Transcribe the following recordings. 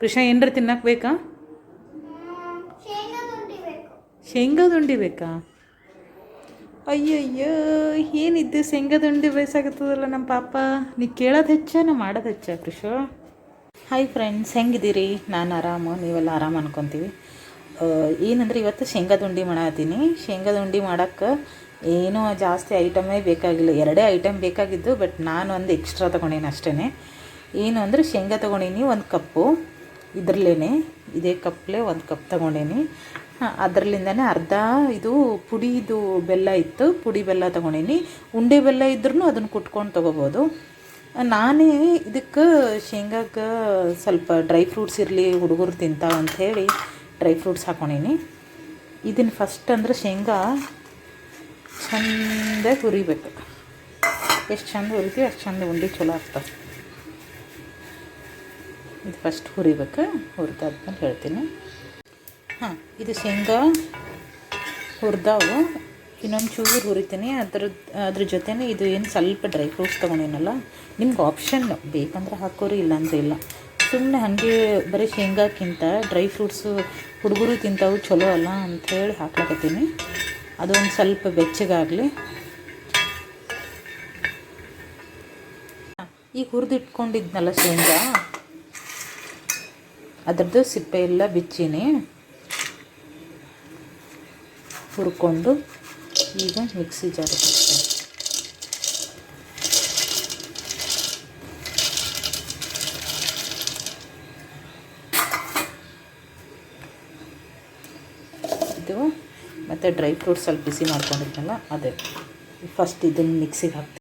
ಕೃಷ್ಣ ಏನರ ತಿನ್ನಕ್ಕೆ ಬೇಕಾ? ಶೇಂಗಾದ ಉಂಡಿ ಬೇಕಾ? ಅಯ್ಯಯ್ಯೋ, ಏನಿದ್ದು ಶೇಂಗಾದ ಉಂಡಿ ಬೇಸಾಗತ್ತದಲ್ಲ ನಮ್ಮ ಪಾಪ. ನೀ ಕೇಳೋದು ಹೆಚ್ಚ, ನಾ ಮಾಡೋದು ಹೆಚ್ಚ ಕೃಷು. Hi friends, ಹೆಂಗಿದ್ದೀರಿ? ನಾನು ಆರಾಮು, ನೀವೆಲ್ಲ ಆರಾಮ ಅನ್ಕೊತೀವಿ. ಏನಂದ್ರೆ ಇವತ್ತು ಶೇಂಗಾದ ಉಂಡಿ ಮಾಡತ್ತೀನಿ. ಶೇಂಗಾದ ಉಂಡಿ ಮಾಡೋಕ್ಕೆ ಏನೂ ಜಾಸ್ತಿ ಐಟಮೇ ಬೇಕಾಗಿಲ್ಲ, 2 ಐಟಮ್ ಬೇಕಾಗಿದ್ದು. ಬಟ್ ನಾನು ಒಂದು ಎಕ್ಸ್ಟ್ರಾ ತೊಗೊಂಡೇನಿ ಅಷ್ಟೇ. ಏನು ಅಂದರೆ ಶೇಂಗಾ ತೊಗೊಂಡೀನಿ 1 ಕಪ್ಪು. ಇದ್ರಲ್ಲೇ ಇದೇ ಕಪ್ಲೆ 1 ಕಪ್ ತೊಗೊಂಡೇನಿ. ಅದರಲ್ಲಿಂದನೇ ಅರ್ಧ ಇದು ಪುಡಿದು ಬೆಲ್ಲ ಇತ್ತು, ಪುಡಿ ಬೆಲ್ಲ ತೊಗೊಂಡೀನಿ. ಉಂಡೆ ಬೆಲ್ಲ ಇದ್ರೂ ಅದನ್ನು ಕುಟ್ಕೊಂಡು ತೊಗೋಬೋದು. ನಾನೇ ಇದಕ್ಕೆ ಶೇಂಗಾಕ್ಕೆ ಸ್ವಲ್ಪ ಡ್ರೈ ಫ್ರೂಟ್ಸ್ ಇರಲಿ, ಹುಡುಗರು ತಿಂತಾವೆ ಅಂಥೇಳಿ ಡ್ರೈ ಫ್ರೂಟ್ಸ್ ಹಾಕ್ಕೊಂಡೀನಿ. ಇದನ್ನು ಫಸ್ಟ್ ಅಂದ್ರೆ ಶೇಂಗಾ ಚಂದ ಹುರಿಬೇಕು. ಎಷ್ಟು ಚಂದ ಹುರಿತೀವಿ ಅಷ್ಟು ಚಂದ ಉಂಡೆ ಚಲೋ ಆಗ್ತವೆ. ಇದು ಫಸ್ಟ್ ಹುರಿಬೇಕು, ಹುರಿದಾದ್ಮೇಲೆ ಹೇಳ್ತೀನಿ. ಇದು ಶೇಂಗಾ ಹುರಿದಾವು, ಇನ್ನೊಂದು ಚೂರು ಹುರಿತೀನಿ. ಅದ್ರ ಜೊತೆನೇ ಇದು ಏನು ಸ್ವಲ್ಪ ಡ್ರೈ ಫ್ರೂಟ್ಸ್ ತೊಗೊಂಡೇನಲ್ಲ, ನಿಮ್ಗೆ ಆಪ್ಷನ್ ಬೇಕಂದ್ರೆ ಹಾಕೋರಿ, ಇಲ್ಲಾಂದ್ರೆ ಇಲ್ಲ. ಸುಮ್ಮನೆ ಹಾಗೆ ಬರೀ ಶೇಂಗಾಕ್ಕಿಂತ ಡ್ರೈ ಫ್ರೂಟ್ಸು ಹುಡುಗರು ತಿಂತಾವು, ಚಲೋ ಅಲ್ಲ ಅಂಥೇಳಿ ಹಾಕ್ಲಕತ್ತೀನಿ. ಅದೊಂದು ಸ್ವಲ್ಪ ಬೆಚ್ಚಗಾಗಲಿ. ಈಗ ಹುರಿದಿಟ್ಕೊಂಡಿದ್ನಲ್ಲ ಶೇಂಗಾ, ಅದರದ್ದು ಸಿಪ್ಪೆ ಎಲ್ಲ ಬಿಚ್ಚಿನಿ. ಹುರ್ಕೊಂಡು ಈಗ ಮಿಕ್ಸಿ ಜಾರ್ ಹಾಕ್ತೀನಿ. ಇದು ಮತ್ತು ಡ್ರೈ ಫ್ರೂಟ್ಸ್ ಸ್ವಲ್ಪ ಬಿಸಿ ಮಾಡ್ಕೊಂಡಿದ್ನಲ್ಲ ಅದೇ ಫಸ್ಟ್ ಇದನ್ನು ಮಿಕ್ಸಿಗೆ ಹಾಕ್ತೀನಿ.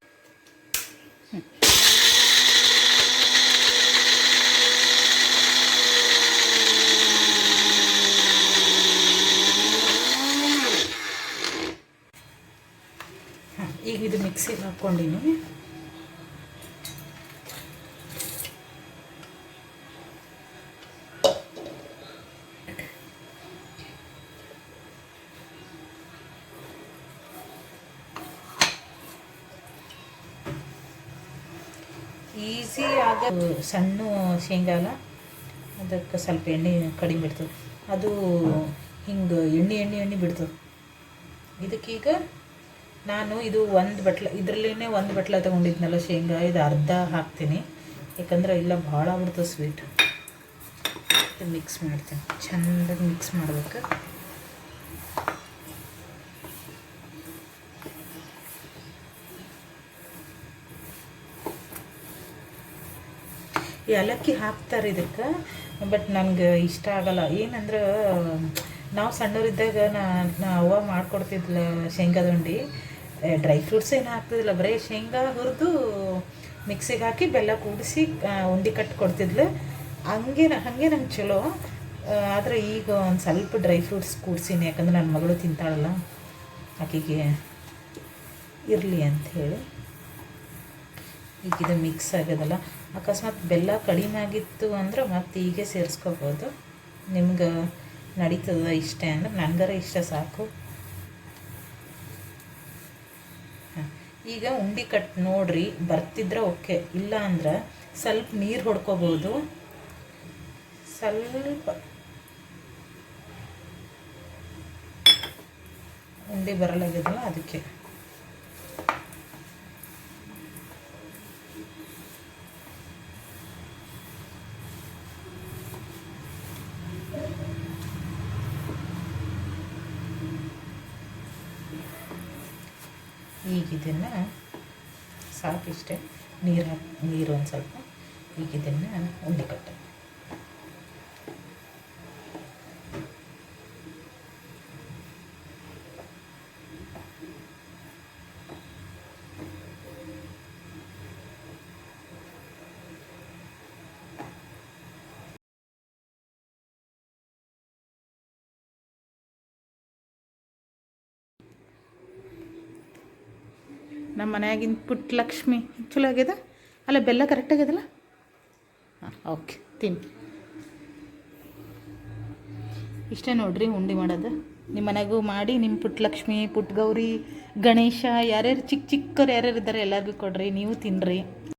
ಈಗ ಇದು ಮಿಕ್ಸಿಗೆ ಹಾಕ್ಕೊಂಡಿನಿ. ಈಸಿ ಆಗ ಸಣ್ಣ ಶೇಂಗಾ ಅಲ್ಲ, ಅದಕ್ಕೆ ಸ್ವಲ್ಪ ಎಣ್ಣೆ ಕಡಿಮೆ ಬಿಡ್ತದೆ. ಅದು ಹಿಂಗೆ ಎಣ್ಣೆ ಬಿಡ್ತದೆ. ಇದಕ್ಕೀಗ ನಾನು ಇದು 1 ಬಟ್ಲ, ಇದರಲ್ಲೇ 1 ಬಟ್ಲ ತೊಗೊಂಡಿದ್ನಲ್ಲ ಶೇಂಗಾ, ಇದು ಅರ್ಧ ಹಾಕ್ತೀನಿ. ಯಾಕಂದ್ರೆ ಇಲ್ಲ ಭಾಳ ಬಿಡ್ತದೆ ಸ್ವೀಟ್. ಮಿಕ್ಸ್ ಮಾಡ್ತೀನಿ, ಚೆಂದಾಗಿ ಮಿಕ್ಸ್ ಮಾಡ್ಬೇಕು. ಏಲಕ್ಕಿ ಹಾಕ್ತಾರೆ ಇದಕ್ಕೆ, ಬಟ್ ನನಗೆ ಇಷ್ಟ ಆಗಲ್ಲ. ಏನಂದ್ರೆ ನಾವು ಸಣ್ಣವರಿದ್ದಾಗ ನಾ ಅವ್ವ ಮಾಡಿಕೊಡ್ತಿದ್ಲ ಶೇಂಗಾದ ಉಂಡಿ. ಡ್ರೈ ಫ್ರೂಟ್ಸ್ ಏನು ಹಾಕ್ತಿದ್ದಿಲ್ಲ, ಬರೀ ಶೇಂಗಾ ಹುರಿದು ಮಿಕ್ಸಿಗೆ ಹಾಕಿ ಬೆಲ್ಲ ಕೂಡಿಸಿ ಉಂಡೆ ಕಟ್ಟಿ ಕೊಡ್ತಿದ್ಲು. ಹಾಗೆ ನಂಗೆ ಚಲೋ. ಆದರೆ ಈಗ ಒಂದು ಸ್ವಲ್ಪ ಡ್ರೈ ಫ್ರೂಟ್ಸ್ ಕೂಡಿಸೀನಿ, ಯಾಕಂದ್ರೆ ನನ್ನ ಮಗಳು ತಿಂತಾಳಲ್ಲ, ಆಕೆಗೆ ಇರಲಿ ಅಂಥೇಳಿ. ಈಗ ಇದು ಮಿಕ್ಸ್ ಆಗೋದಲ್ಲ, ಅಕಸ್ಮಾತ್ ಬೆಲ್ಲ ಕಡಿಮೆ ಆಗಿತ್ತು ಅಂದ್ರೆ ಮತ್ತೆ ಹೀಗೆ ಸೇರಿಸ್ಕೋಬೋದು. ನಿಮ್ಗೆ ನಡೀತದ ಇಷ್ಟ ಅಂದ್ರೆ, ನನಗರ ಇಷ್ಟ ಸಾಕು. ಈಗ ಉಂಡೆ ಕಟ್ ನೋಡ್ರಿ, ಬರ್ತಿದ್ರೆ ಓಕೆ, ಇಲ್ಲ ಅಂದ್ರೆ ಸ್ವಲ್ಪ ನೀರು ಹೊಡ್ಕೋಬೋದು. ಸ್ವಲ್ಪ ಉಂಡೆ ಬರಲಾಗ್ಯದಲ್ಲ ಅದಕ್ಕೆ. ಈಗ ಇದನ್ನು ಸಾಕಿಷ್ಟೇ, ನೀರು ಒಂದು ಸ್ವಲ್ಪ. ಈಗ ಇದನ್ನು ಉಂಡೆ ಕಟ್ಟ. ನಮ್ಮ ಮನೆಯಾಗಿನ ಪುಟ್ಟ ಲಕ್ಷ್ಮಿ ಚಲೋ ಆಗ್ಯದ ಅಲ್ಲ, ಬೆಲ್ಲ ಕರೆಕ್ಟ್ ಆಗ್ಯದಲ್ಲ. ಓಕೆ, ತಿನ್ನಿ. ಇಷ್ಟೇ ನೋಡ್ರಿ ಉಂಡೆ ಮಾಡೋದು. ನಿಮ್ಮ ಮನೆಗೂ ಮಾಡಿ, ನಿಮ್ಮ ಪುಟ್ಟ ಲಕ್ಷ್ಮಿ, ಪುಟ್ಟ ಗೌರಿ, ಗಣೇಶ ಯಾರ್ಯಾರು ಚಿಕ್ಕವ್ರು ಯಾರ್ಯಾರು ಇದ್ದಾರೆ ಎಲ್ಲರಿಗೂ ಕೊಡ್ರಿ, ನೀವು ತಿನ್ನಿರಿ.